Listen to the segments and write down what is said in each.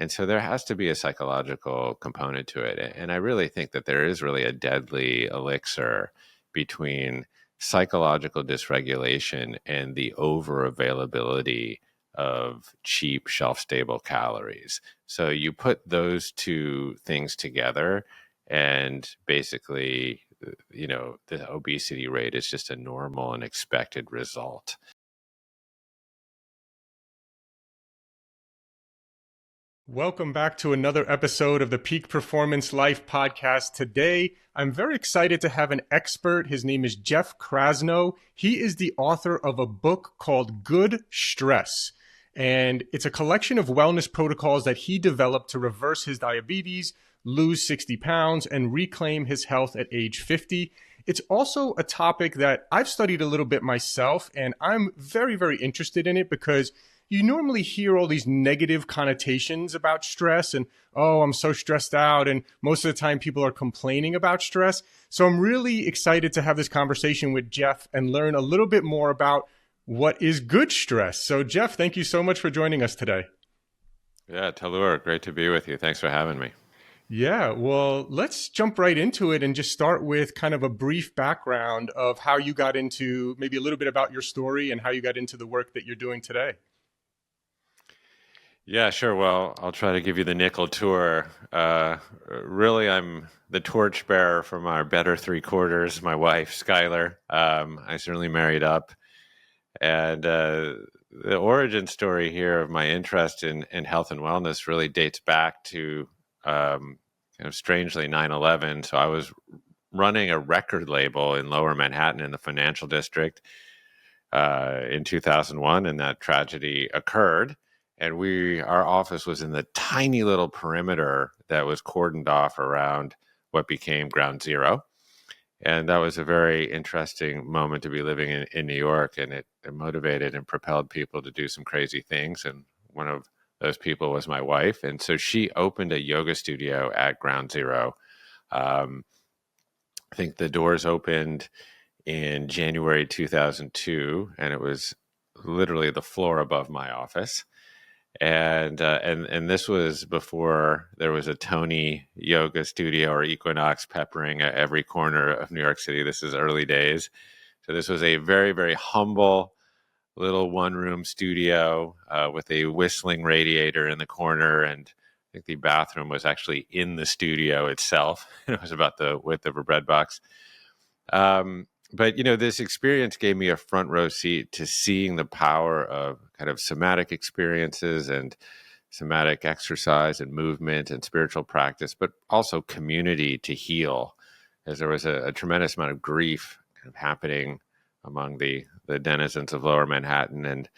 And so there has to be a psychological component to it. And I really think that there is really a deadly elixir between psychological dysregulation and the over availability of cheap shelf stable calories. So you put those two things together, and basically, the obesity rate is just a normal and expected result. Welcome back to another episode of the Peak Performance Life podcast. Today, I'm very excited to have an expert. His name is Jeff Krasno. He is the author of a book called Good Stress, and it's a collection of wellness protocols that he developed to reverse his diabetes, lose 60 pounds, and reclaim his health at age 50. It's also a topic that I've studied a little bit myself, and I'm very, very interested in it because you normally hear all these negative connotations about stress and, oh, I'm so stressed out. And most of the time people are complaining about stress. So I'm really excited to have this conversation with Jeff and learn a little bit more about what is good stress. So Jeff, thank you so much for joining us today. Yeah, Talur, great to be with you. Thanks for having me. Yeah, well, let's jump right into it and just start with kind of a brief background of how you got into, maybe a little bit about your story and how you got into the work that you're doing today. Yeah, sure. Well, I'll try to give you the nickel tour. Really, I'm the torchbearer for my better three quarters, my wife, Schuyler. I certainly married up. And the origin story here of my interest in health and wellness really dates back to strangely 9/11. So I was running a record label in Lower Manhattan in the financial district in 2001, and that tragedy occurred. And our office was in the tiny little perimeter that was cordoned off around what became Ground Zero. And that was a very interesting moment to be living in New York. And it motivated and propelled people to do some crazy things. And one of those people was my wife. And so she opened a yoga studio at Ground Zero. I think the doors opened in January 2002, and it was literally the floor above my office. And this was before there was a Tony yoga studio or Equinox peppering at every corner of New York City. This is early days. So this was a very, very humble little one-room studio with a whistling radiator in the corner. And I think the bathroom was actually in the studio itself. It was about the width of a bread box. But, this experience gave me a front row seat to seeing the power of kind of somatic experiences and somatic exercise and movement and spiritual practice, but also community to heal, as there was a tremendous amount of grief kind of happening among the denizens of Lower Manhattan. And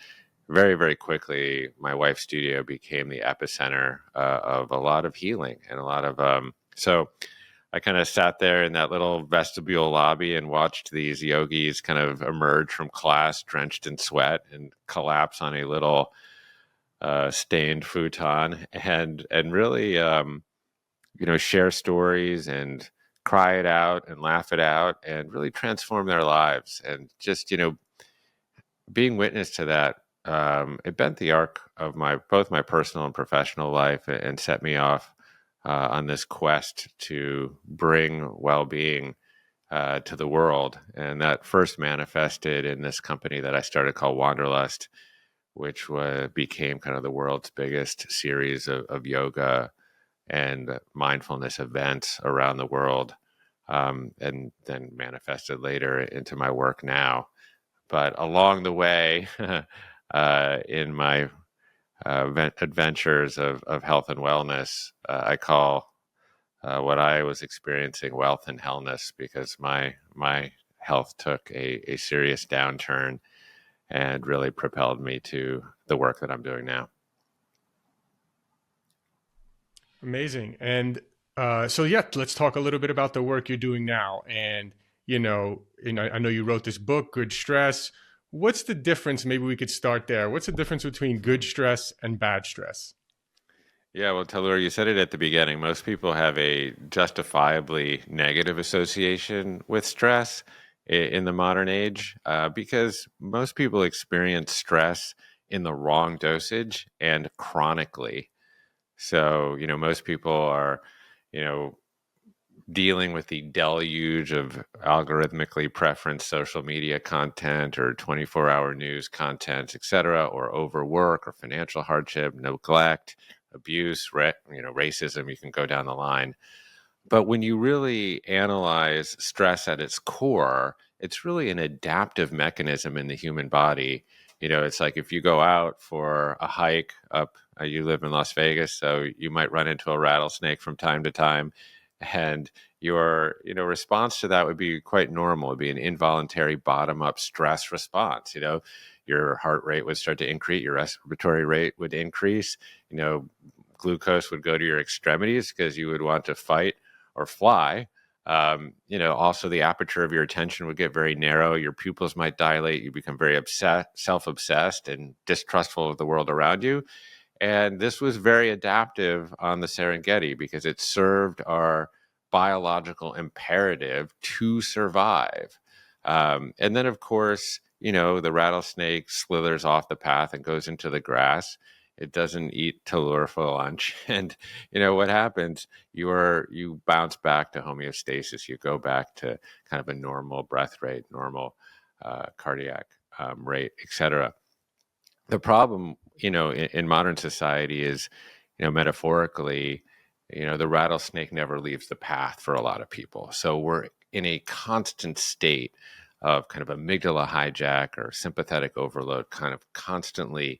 very, very quickly, my wife's studio became the epicenter of a lot of healing and a lot of, so I kind of sat there in that little vestibule lobby and watched these yogis kind of emerge from class drenched in sweat and collapse on a little stained futon and really, share stories and cry it out and laugh it out and really transform their lives. And just, being witness to that, it bent the arc of both my personal and professional life and set me off on this quest to bring well-being to the world. And that first manifested in this company that I started called Wanderlust, which became kind of the world's biggest series of yoga and mindfulness events around the world, and then manifested later into my work now. But along the way, in my adventures of health and wellness, I call what I was experiencing wealth and hellness, because my health took a serious downturn and really propelled me to the work that I'm doing now. Amazing. And so, yeah, let's talk a little bit about the work you're doing now. And, I know you wrote this book, Good Stress. What's the difference? Maybe we could start there. What's the difference between good stress and bad stress? Yeah, well, Talur, you said it at the beginning. Most people have a justifiably negative association with stress in the modern age, because most people experience stress in the wrong dosage and chronically. So, most people are, you know, dealing with the deluge of algorithmically preferenced social media content or 24-hour news content, et cetera, or overwork or financial hardship, neglect, abuse, racism, you can go down the line. But when you really analyze stress at its core, it's really an adaptive mechanism in the human body. It's like if you go out for a hike up, you live in Las Vegas, so you might run into a rattlesnake from time to time. And your, response to that would be quite normal. It'd be an involuntary bottom up stress response. Your heart rate would start to increase, your respiratory rate would increase, glucose would go to your extremities because you would want to fight or fly. Also the aperture of your attention would get very narrow. Your pupils might dilate. You become very self-obsessed and distrustful of the world around you. And this was very adaptive on the Serengeti because it served our biological imperative to survive. And then, of course, the rattlesnake slithers off the path and goes into the grass. It doesn't eat till lure for lunch. And, what happens? You bounce back to homeostasis. You go back to kind of a normal breath rate, normal cardiac rate, etc. The problem, in modern society is, metaphorically, the rattlesnake never leaves the path for a lot of people. So we're in a constant state of kind of amygdala hijack or sympathetic overload, kind of constantly,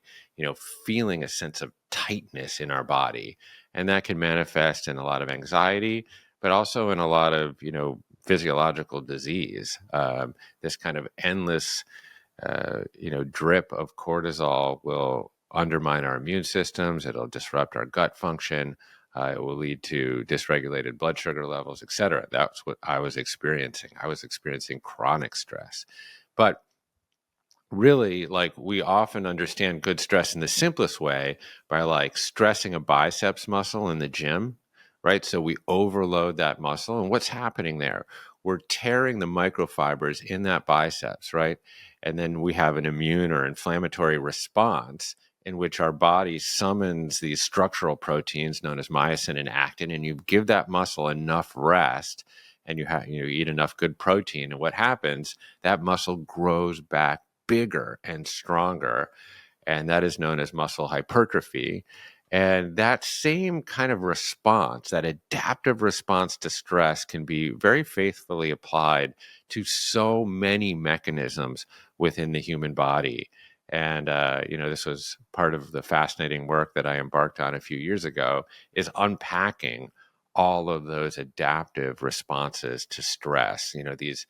feeling a sense of tightness in our body. And that can manifest in a lot of anxiety, but also in a lot of, physiological disease. This kind of endless drip of cortisol will undermine our immune systems. It'll disrupt our gut function. It will lead to dysregulated blood sugar levels, et cetera. That's what I was experiencing. I was experiencing chronic stress. But really, like, we often understand good stress in the simplest way by like stressing a biceps muscle in the gym, right? So we overload that muscle. And what's happening there? We're tearing the microfibers in that biceps, right? And then we have an immune or inflammatory response in which our body summons these structural proteins known as myosin and actin, and you give that muscle enough rest and you eat enough good protein. And what happens? That muscle grows back bigger and stronger, and that is known as muscle hypertrophy. And that same kind of response, that adaptive response to stress, can be very faithfully applied to so many mechanisms within the human body. And, this was part of the fascinating work that I embarked on a few years ago, is unpacking all of those adaptive responses to stress. These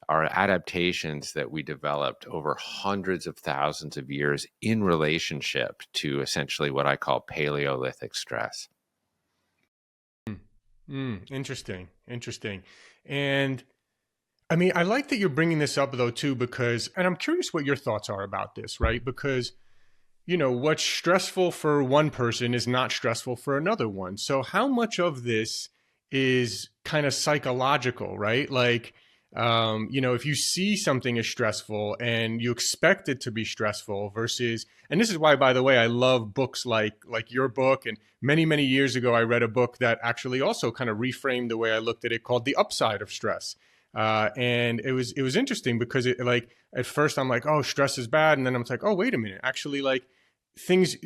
are adaptations that we developed over hundreds of thousands of years in relationship to essentially what I call Paleolithic stress. Interesting. Interesting. And I mean, I like that you're bringing this up though, too, because, and I'm curious what your thoughts are about this, right? Because, what's stressful for one person is not stressful for another one. So how much of this is kind of psychological, right? Like, if you see something as stressful and you expect it to be stressful versus, and this is why, by the way, I love books like your book. And many years ago, I read a book that actually also kind of reframed the way I looked at it, called The Upside of Stress. And it was interesting because it, like, at first I'm like, oh, stress is bad. And then I'm like, oh, wait a minute. Actually, like, things,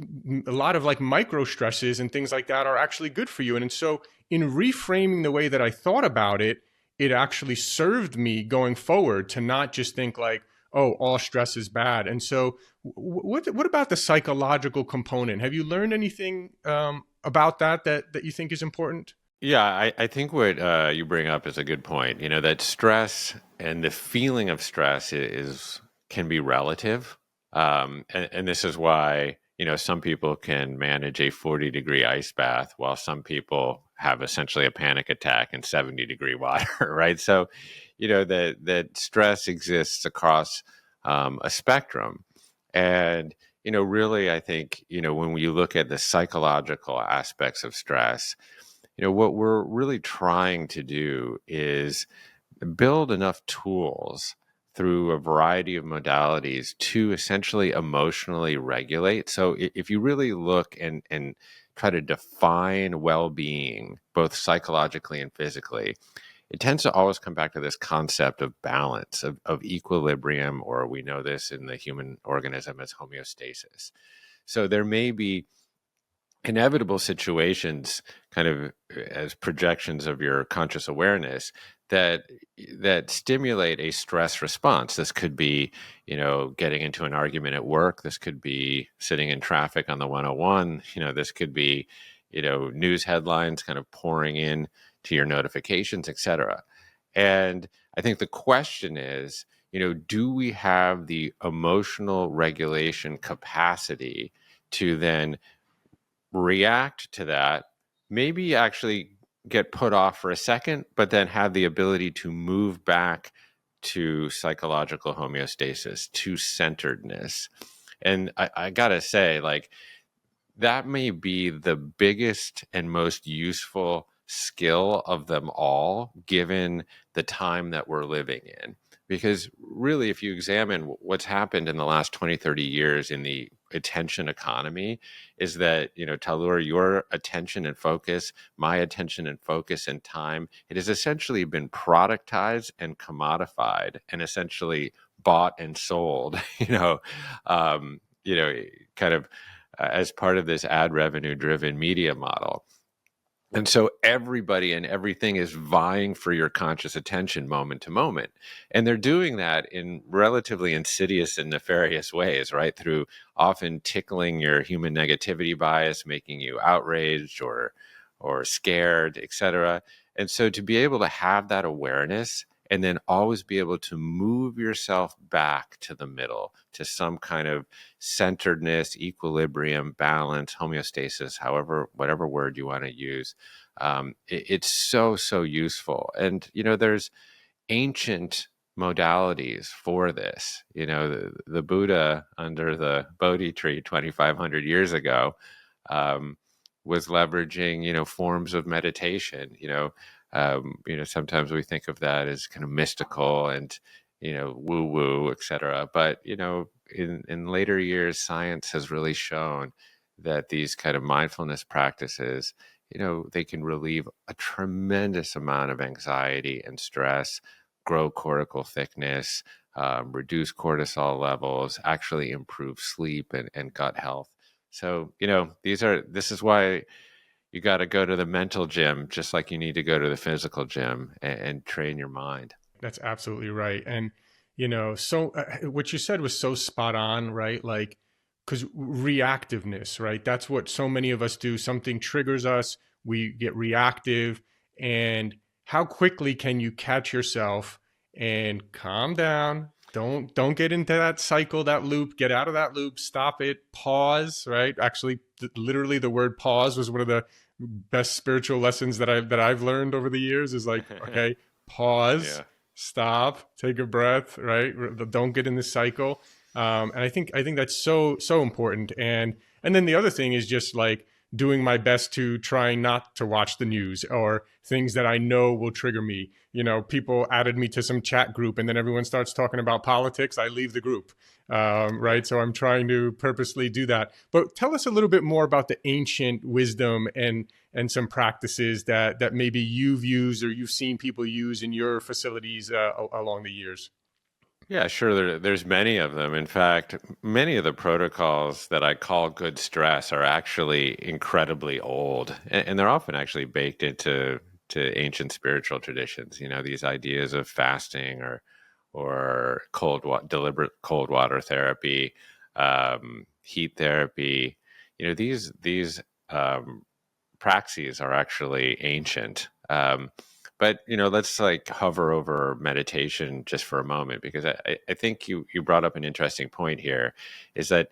a lot of like micro stresses and things like that are actually good for you. And so in reframing the way that I thought about it, it actually served me going forward to not just think like, oh, all stress is bad. And so what about the psychological component? Have you learned anything about that you think is important? Yeah, I think what you bring up is a good point. That stress and the feeling of stress can be relative. And this is why, some people can manage a 40-degree ice bath while some people have essentially a panic attack in 70-degree water, right? So, that stress exists across a spectrum. And, really, I think, when we look at the psychological aspects of stress, what we're really trying to do is build enough tools through a variety of modalities to essentially emotionally regulate. So if you really look and try to define well-being, both psychologically and physically, it tends to always come back to this concept of balance, of equilibrium, or we know this in the human organism as homeostasis. So there may be inevitable situations, kind of as projections of your conscious awareness, that stimulate a stress response. This could be, getting into an argument at work. This could be sitting in traffic on the 101. This could be, news headlines kind of pouring in to your notifications, etc. And I think the question is, do we have the emotional regulation capacity to then react to that, maybe actually get put off for a second, but then have the ability to move back to psychological homeostasis, to centeredness. And I gotta say, like, that may be the biggest and most useful skill of them all, given the time that we're living in. Because really, if you examine what's happened in the last 20, 30 years in the attention economy, is that, Talur, your attention and focus, my attention and focus and time, it has essentially been productized and commodified and essentially bought and sold, kind of as part of this ad revenue driven media model. And so everybody and everything is vying for your conscious attention moment to moment. And they're doing that in relatively insidious and nefarious ways, right? Through often tickling your human negativity bias, making you outraged or scared, etc. And so to be able to have that awareness and then always be able to move yourself back to the middle, to some kind of centeredness, equilibrium, balance, homeostasis, whatever word you want to use. It's so useful. And, there's ancient modalities for this. The Buddha under the Bodhi tree 2,500 years ago was leveraging, forms of meditation. Sometimes we think of that as kind of mystical and, woo woo, etc. But, in later years, science has really shown that these kind of mindfulness practices, they can relieve a tremendous amount of anxiety and stress, grow cortical thickness, reduce cortisol levels, actually improve sleep and gut health. So, this is why you got to go to the mental gym, just like you need to go to the physical gym and train your mind. That's absolutely right. And, so what you said was so spot on, right? Like, because reactiveness, right? That's what so many of us do. Something triggers us, we get reactive. And how quickly can you catch yourself and calm down? Don't get into that cycle, that loop. Get out of that loop. Stop it. Pause. Right? Actually, literally, the word pause was one of the best spiritual lessons that I've learned over the years. Is like, okay, pause, Yeah. stop, take a breath. Right? Don't get in this cycle. And I think that's so important. And then the other thing is just like doing my best to try not to watch the news or things that I know will trigger me. People added me to some chat group and then everyone starts talking about politics. I leave the group. Right. So I'm trying to purposely do that. But tell us a little bit more about the ancient wisdom and some practices that maybe you've used or you've seen people use in your facilities along the years. Yeah, sure. There's many of them. In fact, many of the protocols that I call good stress are actually incredibly old, and they're often actually baked into ancient spiritual traditions. These ideas of fasting or deliberate cold water therapy, heat therapy. These praxis are actually ancient. But let's like hover over meditation just for a moment, because I think you brought up an interesting point here, is that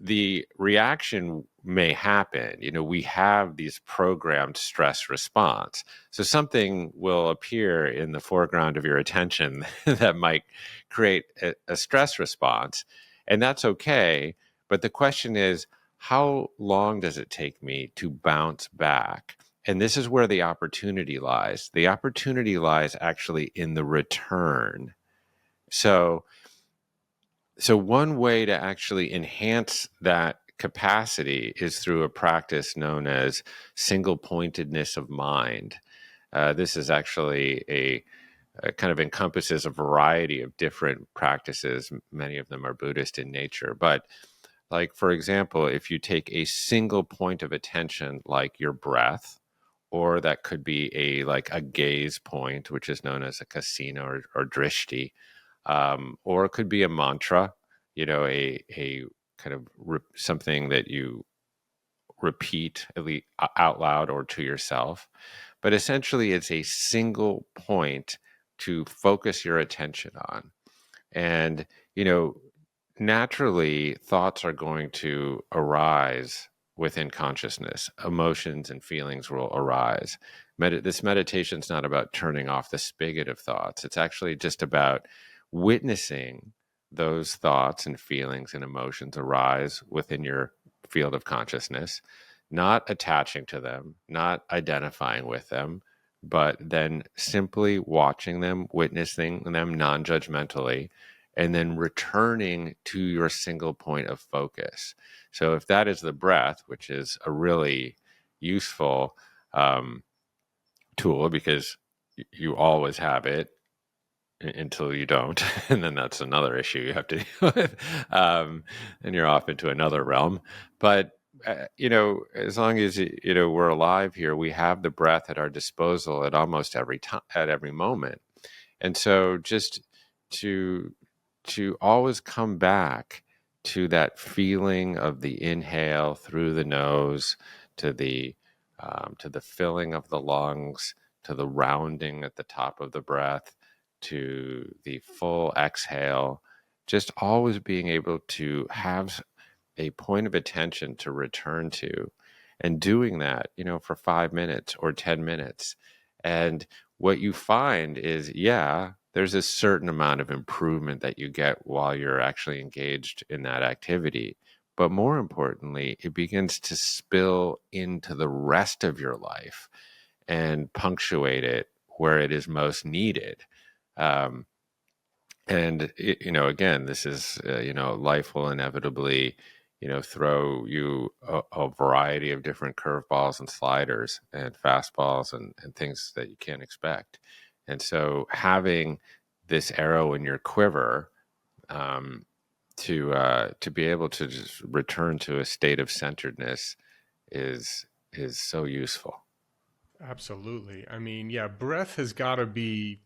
the reaction may happen. We have these programmed stress response, so something will appear in the foreground of your attention that might create a stress response, and that's okay. But the question is, how long does it take me to bounce back? And this is where the opportunity lies. The opportunity lies actually in the return. So one way to actually enhance that capacity is through a practice known as single pointedness of mind. This is actually a kind of encompasses a variety of different practices. Many of them are Buddhist in nature. But, like, for example, if you take a single point of attention, like your breath, or that could be a gaze point, which is known as a kasina or drishti, or it could be a mantra, a kind of something that you repeat at least out loud or to yourself. But essentially, it's a single point to focus your attention on. And, naturally, thoughts are going to arise within consciousness. Emotions and feelings will arise. This meditation is not about turning off the spigot of thoughts. It's actually just about witnessing those thoughts and feelings and emotions arise within your field of consciousness, not attaching to them, not identifying with them, but then simply watching them, witnessing them non-judgmentally, and then returning to your single point of focus. So if that is the breath, which is a really useful tool, because you always have it until you don't, and then that's another issue you have to deal with, and you're off into another realm. But as long as we're alive here, we have the breath at our disposal at almost every time, at every moment. And so just to always come back to that feeling of the inhale through the nose, to the filling of the lungs, to the rounding at the top of the breath, to the full exhale, just always being able to have a point of attention to return to, and doing that, for 5 minutes or 10 minutes. And what you find is, there's a certain amount of improvement that you get while you're actually engaged in that activity. But more importantly, it begins to spill into the rest of your life and punctuate it where it is most needed. Um, and again, this is life will inevitably throw you a variety of different curveballs and sliders and fastballs and things that you can't expect. And so having this arrow in your quiver, to be able to just return to a state of centeredness is so useful. Absolutely. I mean, yeah, breath has got to be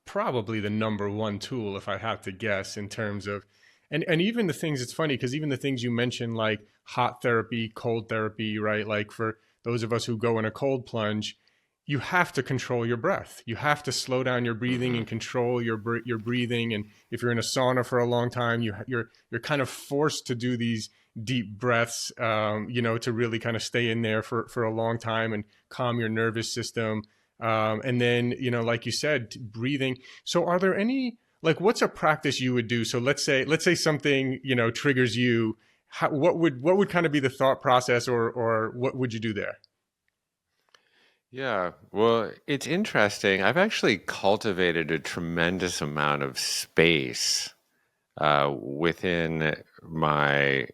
probably the number one tool if I had to guess in terms of and even the things it's funny because even the things you mentioned like hot therapy, cold therapy, right? Like for those of us who go in a cold plunge, you have to control your breath. You have to slow down your breathing Mm-hmm. and control your breathing. And if you're in a sauna for a long time, you're kind of forced to do these deep breaths, to really kind of stay in there for a long time and calm your nervous system. And then, like you said, breathing. So are there any, like, what's a practice you would do? So let's say something, triggers you. What would kind of be the thought process or what would you do there? Yeah, well, it's interesting. I've actually cultivated a tremendous amount of space within my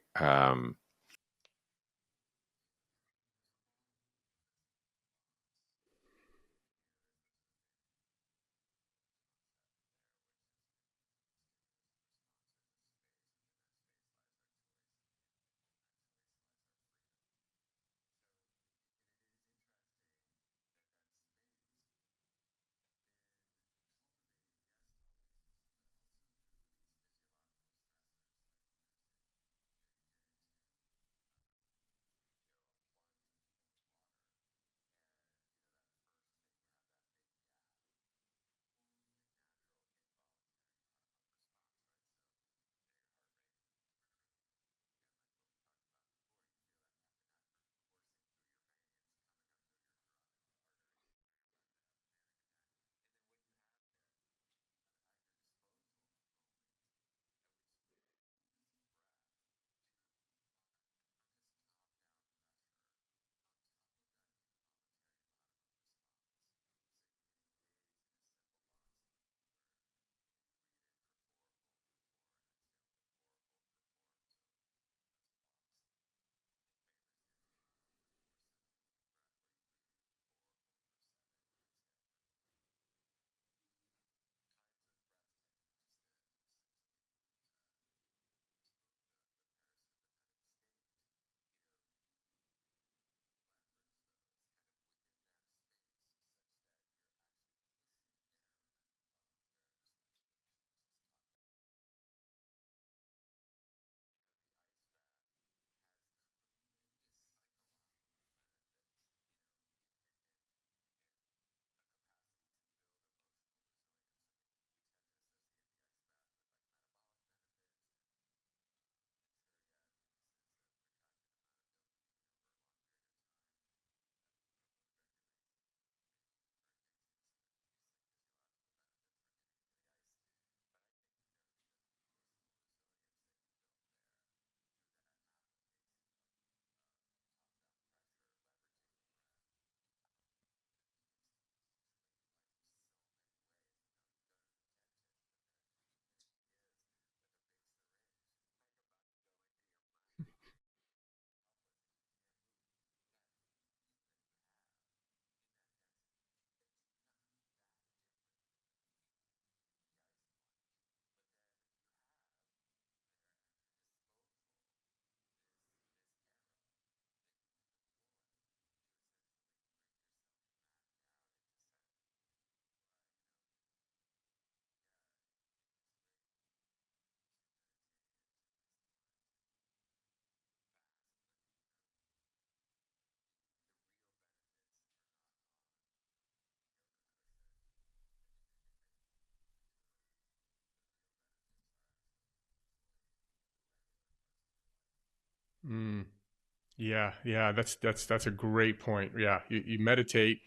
Mm. Yeah. That's a great point. Yeah, you meditate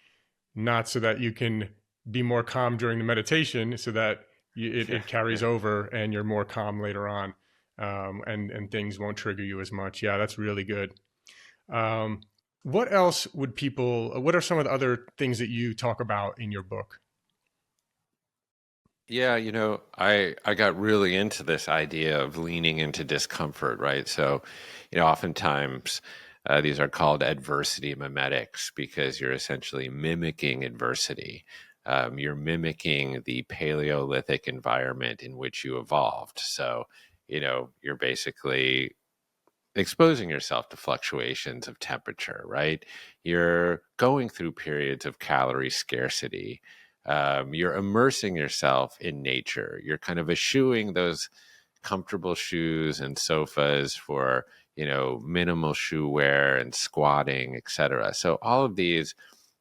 not so that you can be more calm during the meditation, so that it carries Yeah. over and you're more calm later on, and things won't trigger you as much. Yeah, that's really good. Um, what else would people? What are some of the other things that you talk about in your book? Yeah, I got really into this idea of leaning into discomfort, right? So, oftentimes these are called adversity mimetics because you're essentially mimicking adversity. You're mimicking the Paleolithic environment in which you evolved. So, you're basically exposing yourself to fluctuations of temperature, right? You're going through periods of calorie scarcity. You're immersing yourself in nature. You're kind of eschewing those comfortable shoes and sofas for, minimal shoe wear and squatting, etc. So all of these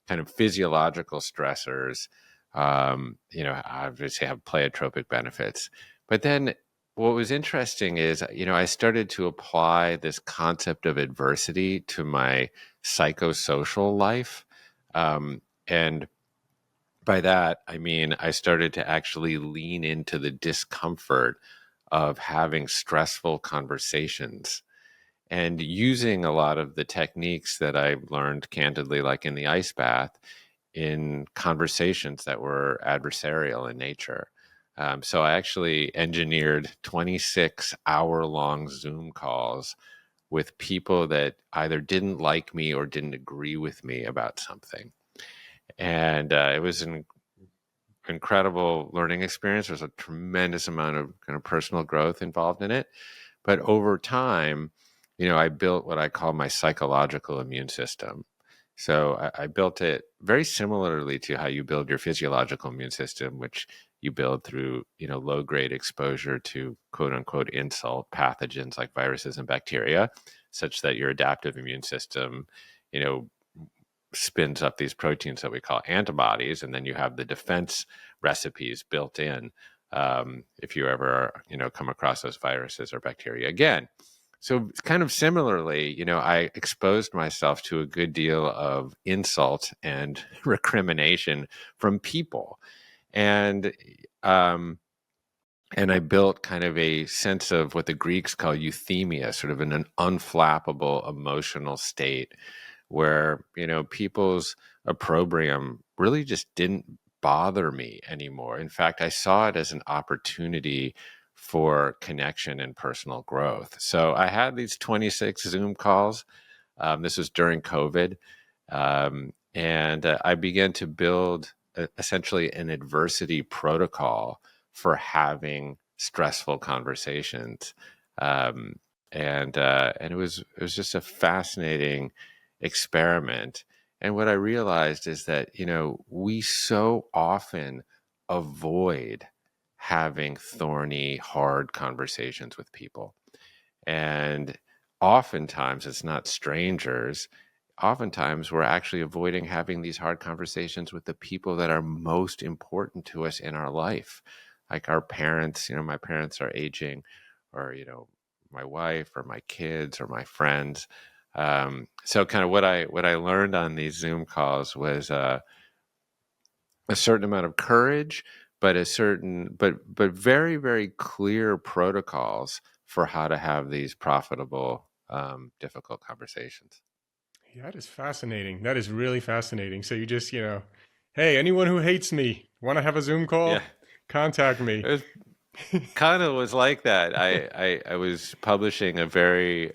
kind of physiological stressors, obviously have pleiotropic benefits. But then what was interesting is, I started to apply this concept of adversity to my psychosocial life. And by that, I mean, I started to actually lean into the discomfort of having stressful conversations and using a lot of the techniques that I learned candidly, like in the ice bath, in conversations that were adversarial in nature. So I actually engineered 26-hour-long Zoom calls with people that either didn't like me or didn't agree with me about something. And it was an incredible learning experience. There's a tremendous amount of kind of personal growth involved in it. But over time, I built what I call my psychological immune system. So I built it very similarly to how you build your physiological immune system, which you build through, low grade exposure to quote unquote insult pathogens like viruses and bacteria, such that your adaptive immune system, you know, spins up these proteins that we call antibodies, and then you have the defense recipes built in if you ever, come across those viruses or bacteria again. So kind of similarly, I exposed myself to a good deal of insult and recrimination from people. And um, and I built kind of a sense of what the Greeks call euthymia, sort of an unflappable emotional state where, people's opprobrium really just didn't bother me anymore. In fact, I saw it as an opportunity for connection and personal growth. So I had these 26 Zoom calls. This was during COVID. And I began to build essentially an adversity protocol for having stressful conversations. Um, and it was just a fascinating experiment. And what I realized is that, we so often avoid having thorny, hard conversations with people. And oftentimes it's not strangers. Oftentimes we're actually avoiding having these hard conversations with the people that are most important to us in our life. Like our parents, my parents are aging, or, my wife or my kids or my friends. So kind of what I learned on these Zoom calls was a certain amount of courage, but but very, very clear protocols for how to have these profitable, difficult conversations. Yeah, that is fascinating. That is really fascinating. So you just, hey, anyone who hates me, want to have a Zoom Yeah, call? Contact me. it was kind of was like that. I was publishing a very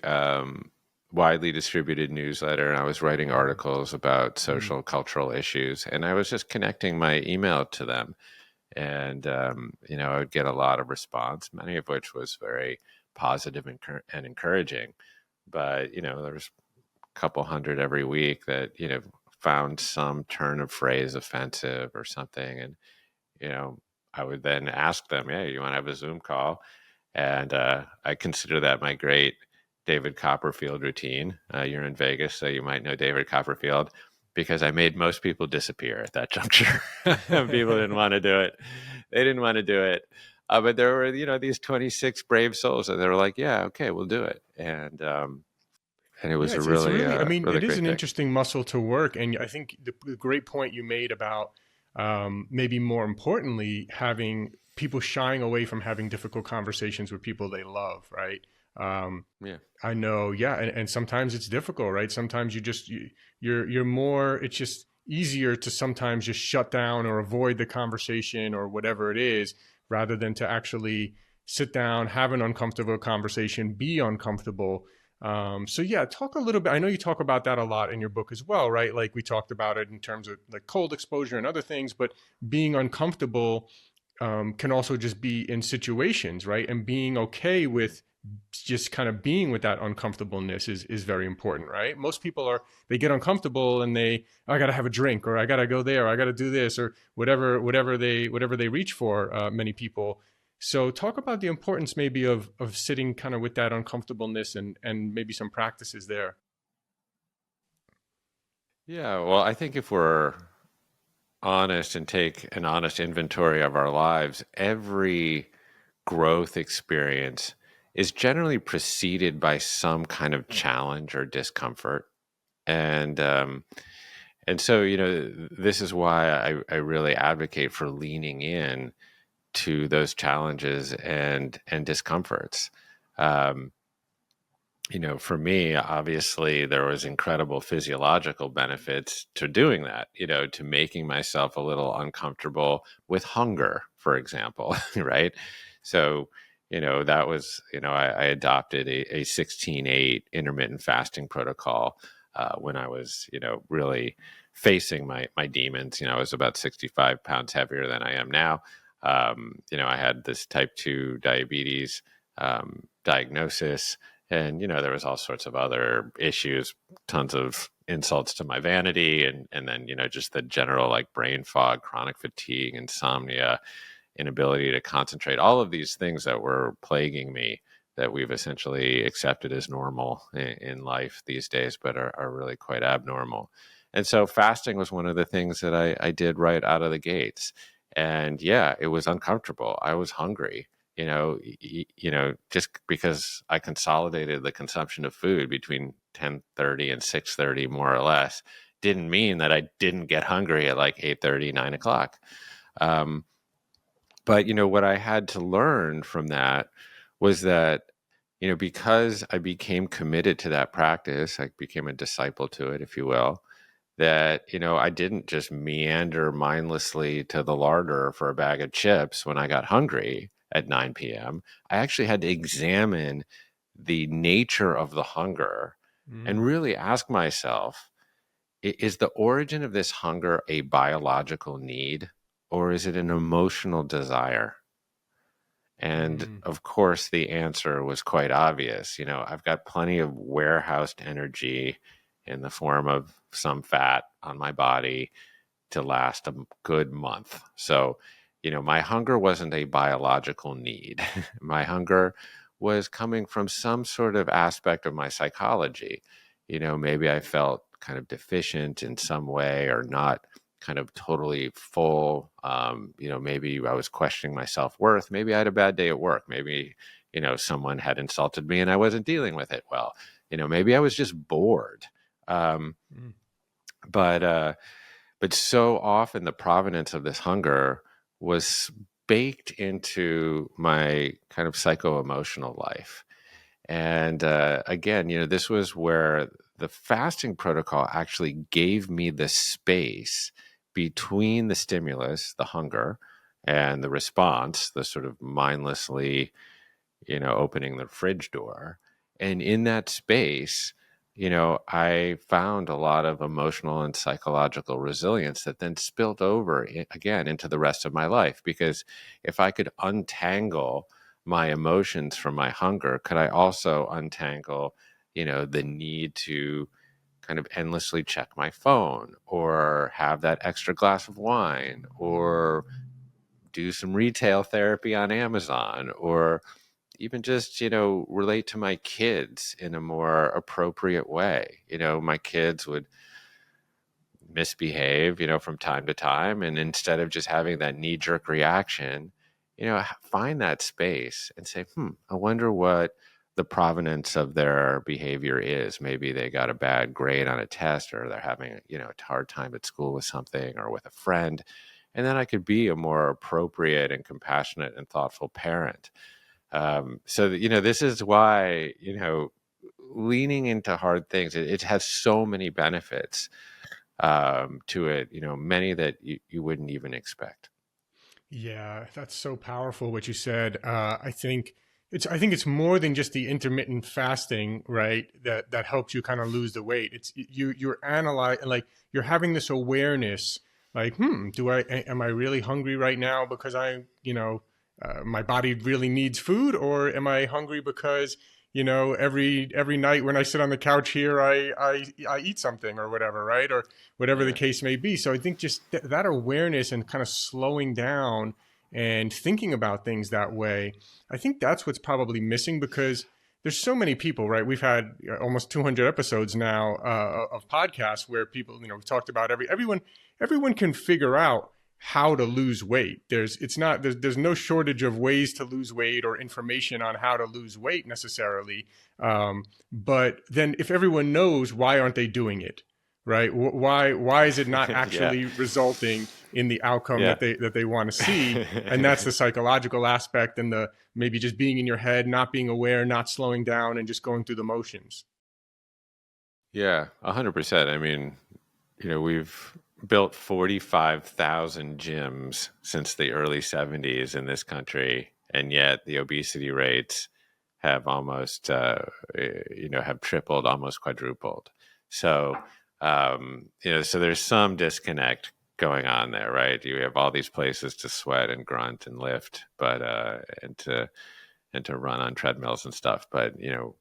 widely distributed newsletter, and I was writing articles about Mm. social cultural issues, and I was just connecting my email to them. And I would get a lot of response, many of which was very positive and encouraging. But there was a couple hundred every week that found some turn of phrase offensive or something, and you know I would then ask them, "Hey, you want to have a Zoom call?" And I consider that my great David Copperfield routine. You're in Vegas, so you might know David Copperfield, because I made most people disappear at that juncture. People didn't want to do it. They didn't want to do it. But there were, these 26 brave souls that they were like, yeah, okay, we'll do it. And And it was Yeah, a it's really, really, I mean, really it is great an thing. interesting muscle to work. And I think the great point you made about maybe more importantly, having people shying away from having difficult conversations with people they love, right? Um, Yeah. I know, yeah, and sometimes it's difficult, right? Sometimes you're more. It's just easier to sometimes just shut down or avoid the conversation or whatever it is, rather than to actually sit down, have an uncomfortable conversation, be uncomfortable. So yeah, talk a little bit. I know you talk about that a lot in your book as well, right? Like we talked about it in terms of like cold exposure and other things, but being uncomfortable can also just be in situations, right? And being okay with just kind of being with that uncomfortableness is very important, right? Most people are they get uncomfortable and they oh, I got to have a drink or I got to go there or I got to do this or whatever they reach for. Many people. So talk about the importance maybe of sitting kind of with that uncomfortableness and maybe some practices there. Yeah. Well, I think if we're honest and take an honest inventory of our lives, every growth experience is generally preceded by some kind of challenge or discomfort. And so, this is why I really advocate for leaning in to those challenges and discomforts. Um, for me, obviously, there was incredible physiological benefits to doing that, to making myself a little uncomfortable with hunger, for example, right? So, that was, I adopted a 16/8 intermittent fasting protocol when I was, really facing my demons. I was about 65 pounds heavier than I am now. I had this type 2 diabetes diagnosis, and there was all sorts of other issues, tons of insults to my vanity, and then just the general like brain fog, chronic fatigue, insomnia, inability to concentrate, all of these things that were plaguing me that we've essentially accepted as normal in life these days, but are really quite abnormal. And so fasting was one of the things that I did right out of the gates. And yeah, it was uncomfortable. I was hungry, just because I consolidated the consumption of food between 10:30 and 6:30, more or less, didn't mean that I didn't get hungry at like 8:30, 9 o'clock. Um, but what I had to learn from that was that, because I became committed to that practice, I became a disciple to it, if you will, that, I didn't just meander mindlessly to the larder for a bag of chips when I got hungry at 9 p.m. I actually had to examine the nature of the hunger and Mm, really ask myself, is the origin of this hunger a biological need, or is it an emotional desire? And mm, of course, the answer was quite obvious. I've got plenty of warehoused energy in the form of some fat on my body to last a good month. So, my hunger wasn't a biological need. My hunger was coming from some sort of aspect of my psychology. Maybe I felt kind of deficient in some way or not kind of totally full. Maybe I was questioning my self-worth. Maybe I had a bad day at work. Maybe, someone had insulted me and I wasn't dealing with it well. Maybe I was just bored. Um, mm, but so often the provenance of this hunger was baked into my kind of psycho-emotional life. And again, this was where the fasting protocol actually gave me the space between the stimulus, the hunger, and the response, the sort of mindlessly, opening the fridge door. And in that space, I found a lot of emotional and psychological resilience that then spilled over again into the rest of my life. Because if I could untangle my emotions from my hunger, could I also untangle, the need to kind of endlessly check my phone or have that extra glass of wine or do some retail therapy on Amazon or even just, relate to my kids in a more appropriate way. My kids would misbehave, from time to time. And instead of just having that knee jerk reaction, find that space and say, I wonder what the provenance of their behavior is. Maybe they got a bad grade on a test, or they're having, a hard time at school with something or with a friend. And then I could be a more appropriate and compassionate and thoughtful parent. So that, this is why, leaning into hard things, it has so many benefits to it, many that you wouldn't even expect. Yeah, that's so powerful what you said. I think it's more than just the intermittent fasting, right? That helps you kind of lose the weight. It's you're analyzing, like you're having this awareness, like, am I really hungry right now because my body really needs food, or am I hungry because every night when I sit on the couch here, I eat something or whatever, right? Or whatever the Yeah. case may be. So I think just that awareness and kind of slowing down and thinking about things that way, I think that's what's probably missing, because there's so many people, right? We've had almost 200 episodes now of podcasts where people, we've talked about everyone can figure out how to lose weight. There's no shortage of ways to lose weight or information on how to lose weight necessarily. But then if everyone knows, why aren't they doing it? Right? Why is it not Yeah. actually resulting in the outcome Yeah. that they want to see? And that's the psychological aspect, and the maybe just being in your head, not being aware, not slowing down, and just going through the motions. Yeah, 100%. I mean, we've built 45,000 gyms since the early 70s in this country, and yet the obesity rates have almost, have tripled, almost quadrupled. So, so there's some disconnect going on there, right? You have all these places to sweat and grunt and lift, but and to run on treadmills and stuff, but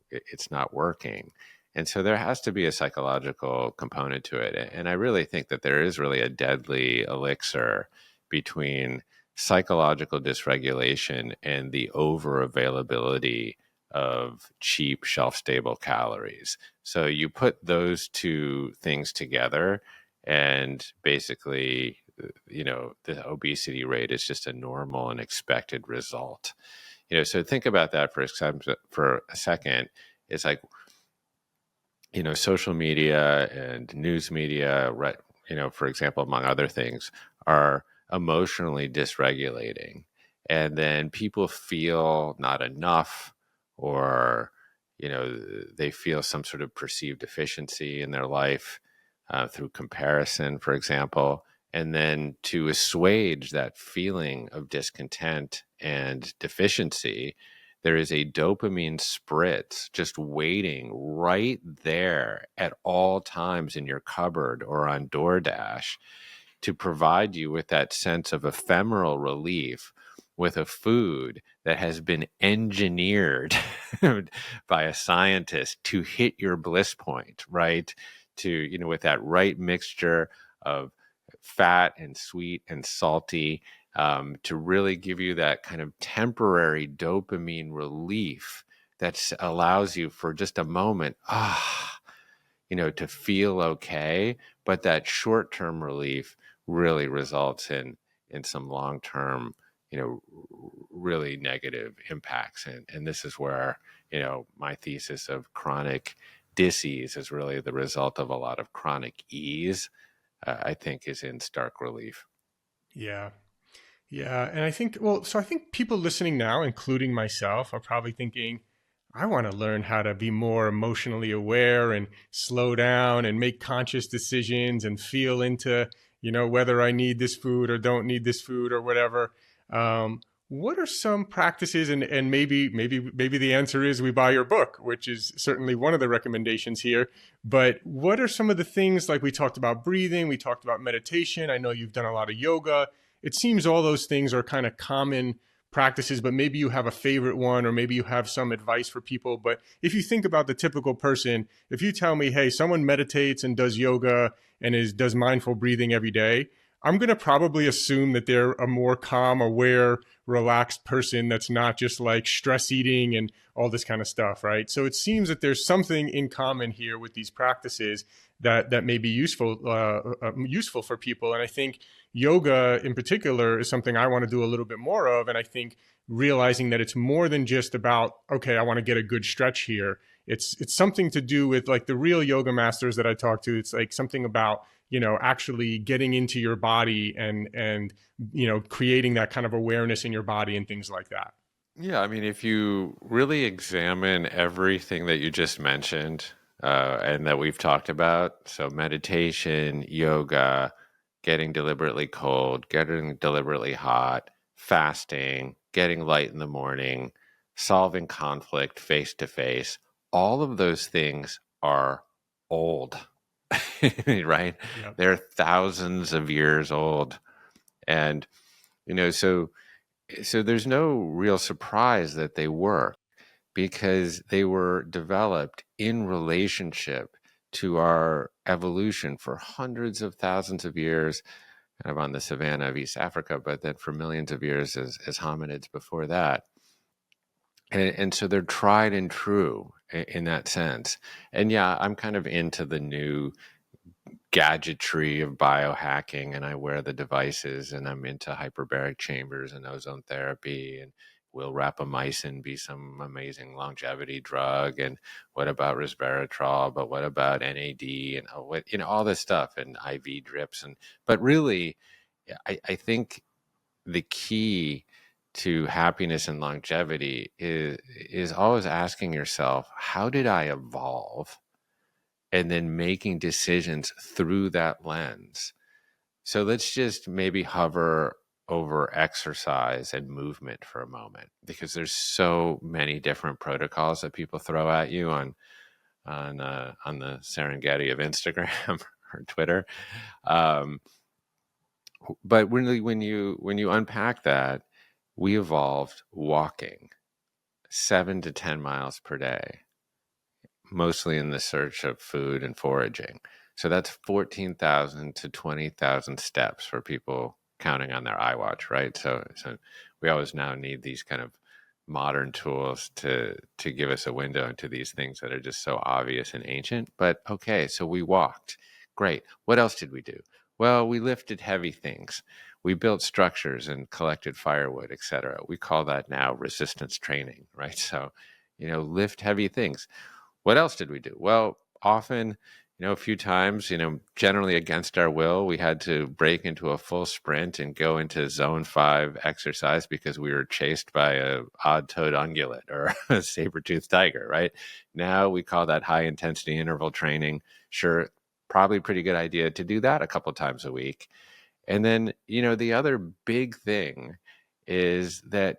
it's not working. And so there has to be a psychological component to it. And I really think that there is really a deadly elixir between psychological dysregulation and the over availability of cheap shelf stable calories. So you put those two things together, and basically, the obesity rate is just a normal and expected result. So think about that for a second. It's like, social media and news media, right? For example, among other things, are emotionally dysregulating. And then people feel not enough, or, they feel some sort of perceived deficiency in their life through comparison, for example. And then to assuage that feeling of discontent and deficiency, there is a dopamine spritz just waiting right there at all times in your cupboard or on DoorDash to provide you with that sense of ephemeral relief with a food that has been engineered by a scientist to hit your bliss point, right? With that right mixture of fat and sweet and salty, to really give you that kind of temporary dopamine relief that allows you for just a moment, to feel okay. But that short-term relief really results in some long-term, really negative impacts. And this is where, my thesis of chronic disease is really the result of a lot of chronic ease, I think, is in stark relief. Yeah. Yeah. And I think people listening now, including myself, are probably thinking, I want to learn how to be more emotionally aware and slow down and make conscious decisions and feel into, whether I need this food or don't need this food or whatever. What are some practices? And maybe the answer is we buy your book, which is certainly one of the recommendations here. But what are some of the things, like we talked about breathing, we talked about meditation. I know you've done a lot of yoga. It seems all those things are kind of common practices, but maybe you have a favorite one, or maybe you have some advice for people. But if you think about the typical person, if you tell me, hey, someone meditates and does yoga and does mindful breathing every day, I'm going to probably assume that they're a more calm, aware, relaxed person that's not just like stress eating and all this kind of stuff, right? So it seems that there's something in common here with these practices that may be useful for people. And I think yoga in particular is something I want to do a little bit more of. And I think realizing that it's more than just about, okay, I want to get a good stretch here. It's something to do with, like, the real yoga masters that I talk to. It's like something about, actually getting into your body and creating that kind of awareness in your body and things like that. Yeah, I mean, if you really examine everything that you just mentioned and that we've talked about, so meditation, yoga, getting deliberately cold, getting deliberately hot, fasting, getting light in the morning, solving conflict face to face, all of those things are old, right? Yeah. They're thousands of years old. And, you know, so there's no real surprise that they work because they were developed in relationship to our evolution for hundreds of thousands of years, kind of on the savanna of East Africa, but then for millions of years as hominids before that. And so they're tried and true in that sense. And yeah, I'm kind of into the new gadgetry of biohacking, and I wear the devices, and I'm into hyperbaric chambers and ozone therapy, and will rapamycin be some amazing longevity drug, and what about resveratrol, but what about NAD, and all this stuff, and IV drips, but really I think the key to happiness and longevity is always asking yourself, how did I evolve, and then making decisions through that lens. So let's just maybe hover over exercise and movement for a moment, because there's so many different protocols that people throw at you on the Serengeti of Instagram or Twitter. Um, but when you unpack that, we evolved walking 7 to 10 miles per day, mostly in the search of food and foraging. So that's 14,000 to 20,000 steps for people counting on their iWatch, right? So we always now need these kind of modern tools to give us a window into these things that are just so obvious and ancient. But okay, so we walked. Great. What else did we do? Well, we lifted heavy things. We built structures and collected firewood, etc. We call that now resistance training, right? So, lift heavy things. What else did we do? Well, often, a few times, generally against our will, we had to break into a full sprint and go into zone 5 exercise because we were chased by a odd-toed ungulate or a saber-toothed tiger, right? Now we call that high intensity interval training. Sure, probably a pretty good idea to do that a couple times a week. And then, the other big thing is that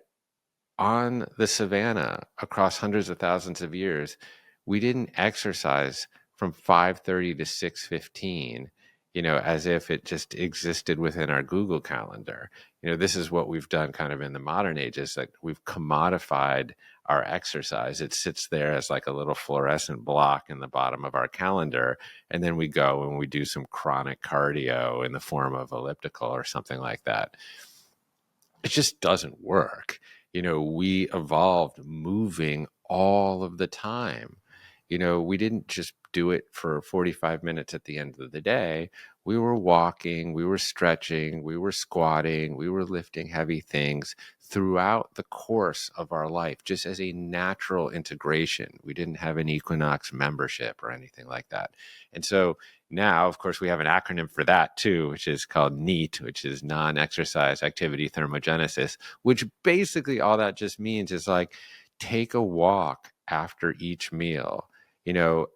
on the savannah across hundreds of thousands of years, we didn't exercise from 5:30 to 6:15, as if it just existed within our Google Calendar. This is what we've done kind of in the modern ages, like we've commodified our exercise. It sits there as like a little fluorescent block in the bottom of our calendar, and then we go and we do some chronic cardio in the form of elliptical or something like that. It just doesn't work. We evolved moving all of the time. We didn't just do it for 45 minutes at the end of the day. We were walking, we were stretching, we were squatting, we were lifting heavy things throughout the course of our life, just as a natural integration. We didn't have an Equinox membership or anything like that. And so now, of course, we have an acronym for that too, which is called NEAT, which is non-exercise activity thermogenesis, which basically all that just means is like, take a walk after each meal.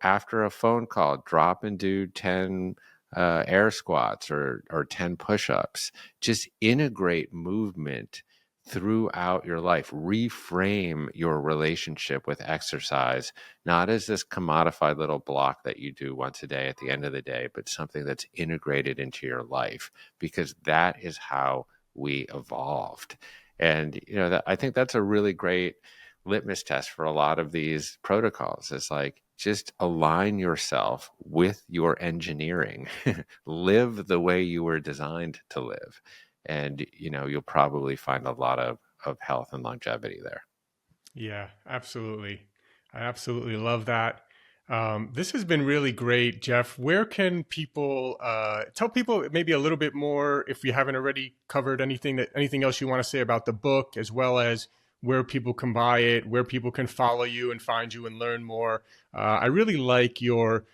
After a phone call, drop and do 10 air squats or 10 push-ups. Just integrate movement throughout your life. Reframe your relationship with exercise, not as this commodified little block that you do once a day at the end of the day, but something that's integrated into your life, because that is how we evolved. And, I think that's a really great litmus test for a lot of these protocols. It's like, just align yourself with your engineering, live the way you were designed to live. And, you'll probably find a lot of health and longevity there. Yeah, absolutely. I absolutely love that. This has been really great, Jeff. Where can people tell people maybe a little bit more if you haven't already covered anything else you want to say about the book, as well as where people can buy it, where people can follow you and find you and learn more. I really like your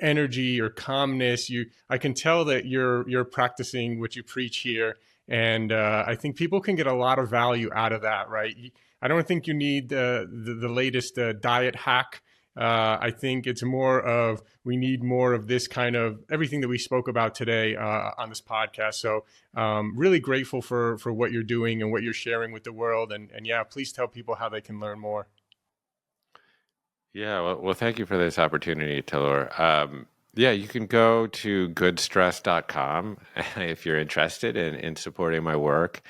energy, your calmness. I can tell that you're practicing what you preach here, and I think people can get a lot of value out of that. Right? I don't think you need the latest diet hack. I think it's more of we need more of this kind of everything that we spoke about today on this podcast. So really grateful for what you're doing and what you're sharing with the world. And yeah, please tell people how they can learn more. Yeah, well, thank you for this opportunity, Taylor. Yeah, you can go to goodstress.com if you're interested in supporting my work.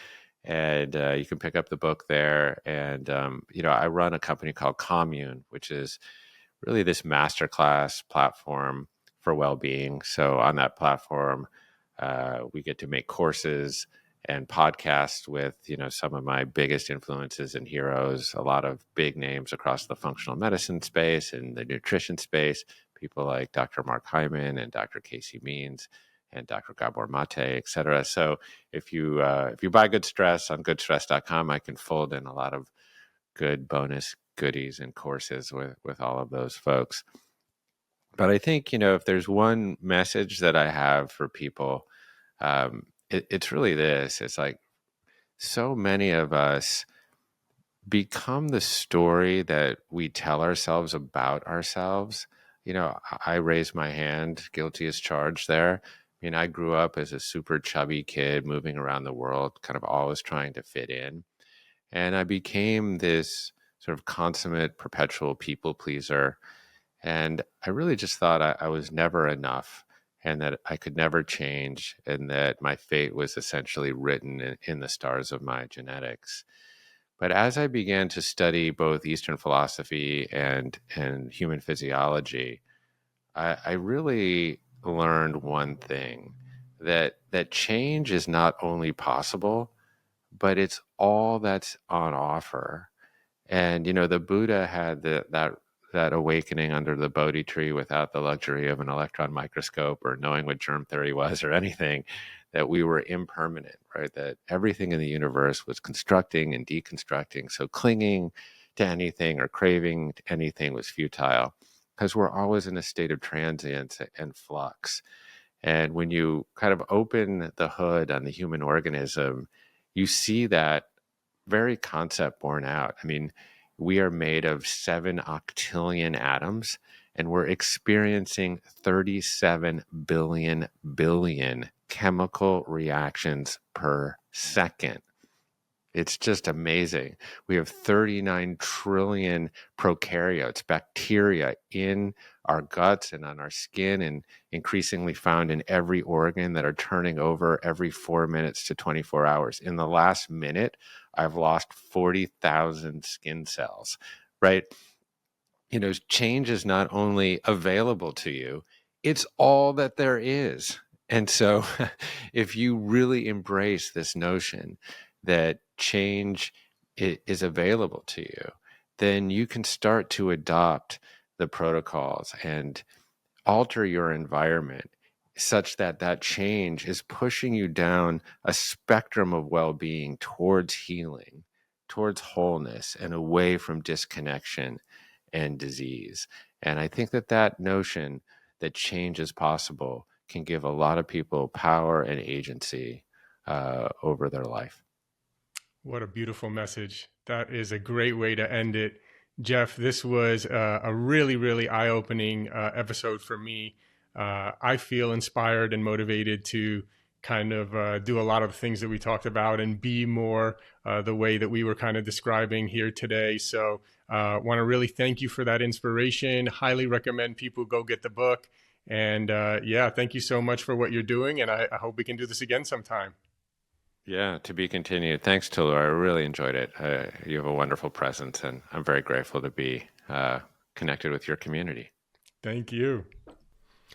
And you can pick up the book there. And, I run a company called Commune, which is really this masterclass platform for well-being. So on that platform, we get to make courses and podcasts with, some of my biggest influences and heroes, a lot of big names across the functional medicine space and the nutrition space, people like Dr. Mark Hyman and Dr. Casey Means and Dr. Gabor Mate, et cetera. So if you buy Good Stress on goodstress.com, I can fold in a lot of good bonus goodies and courses with all of those folks. But I think, if there's one message that I have for people, it's really this. It's like so many of us become the story that we tell ourselves about ourselves. I raise my hand, guilty as charged there. I grew up as a super chubby kid moving around the world, kind of always trying to fit in. And I became this sort of consummate perpetual people pleaser. And I really just thought I was never enough and that I could never change and that my fate was essentially written in the stars of my genetics. But as I began to study both Eastern philosophy and human physiology, I really learned one thing, that change is not only possible, but it's all that's on offer. And, the Buddha had that awakening under the Bodhi tree without the luxury of an electron microscope or knowing what germ theory was or anything, that we were impermanent, right? That everything in the universe was constructing and deconstructing. So clinging to anything or craving anything was futile because we're always in a state of transience and flux. And when you kind of open the hood on the human organism, you see that very concept borne out. I mean, we are made of 7 octillion atoms, and we're experiencing 37 billion chemical reactions per second. It's just amazing. We have 39 trillion prokaryotes, bacteria in our guts and on our skin, and increasingly found in every organ that are turning over every 4 minutes to 24 hours. In the last minute, I've lost 40,000 skin cells, right? Change is not only available to you, it's all that there is. And so if you really embrace this notion that change is available to you, then you can start to adopt the protocols and alter your environment such that change is pushing you down a spectrum of well-being towards healing, towards wholeness, and away from disconnection and disease. And I think that notion that change is possible can give a lot of people power and agency over their life. What a beautiful message. That is a great way to end it. Jeff, this was a really, really eye-opening episode for me. I feel inspired and motivated to kind of do a lot of the things that we talked about and be more the way that we were kind of describing here today. So want to really thank you for that inspiration. Highly recommend people go get the book. And thank you so much for what you're doing. And I hope we can do this again sometime. Yeah, to be continued. Thanks, Tulu. I really enjoyed it. You have a wonderful presence, and I'm very grateful to be connected with your community. Thank you.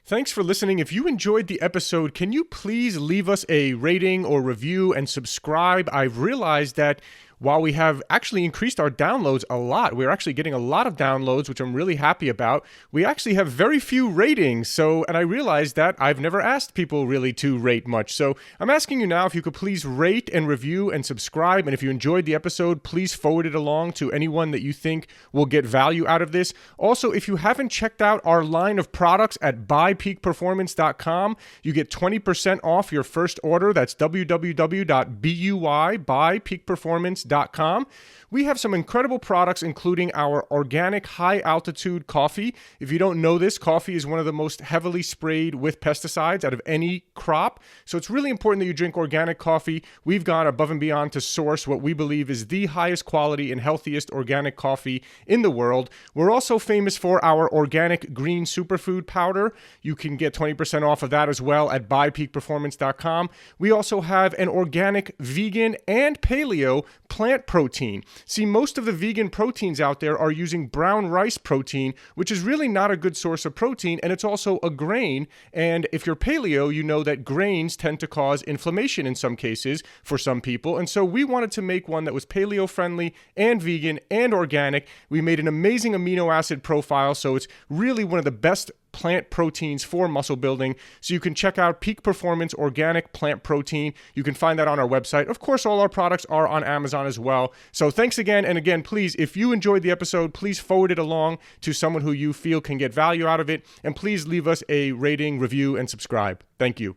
Thanks for listening. If you enjoyed the episode, can you please leave us a rating or review and subscribe? I've realized that while we have actually increased our downloads a lot, we're actually getting a lot of downloads, which I'm really happy about. We actually have very few ratings. And I realized that I've never asked people really to rate much. So I'm asking you now if you could please rate and review and subscribe. And if you enjoyed the episode, please forward it along to anyone that you think will get value out of this. Also, if you haven't checked out our line of products at buypeakperformance.com, you get 20% off your first order. That's www.buypeakperformance.com. We have some incredible products, including our organic high-altitude coffee. If you don't know this, coffee is one of the most heavily sprayed with pesticides out of any crop. So it's really important that you drink organic coffee. We've gone above and beyond to source what we believe is the highest quality and healthiest organic coffee in the world. We're also famous for our organic green superfood powder. You can get 20% off of that as well at buypeakperformance.com. We also have an organic vegan and paleo plant protein. See, most of the vegan proteins out there are using brown rice protein, which is really not a good source of protein, and it's also a grain. And if you're paleo, you know that grains tend to cause inflammation in some cases for some people. And so we wanted to make one that was paleo friendly and vegan and organic. We made an amazing amino acid profile, so it's really one of the best plant proteins for muscle building. So you can check out Peak Performance Organic Plant Protein. You can find that on our website. Of course, all our products are on Amazon as well. So thanks again. And again, please, if you enjoyed the episode, please forward it along to someone who you feel can get value out of it. And please leave us a rating, review, and subscribe. Thank you.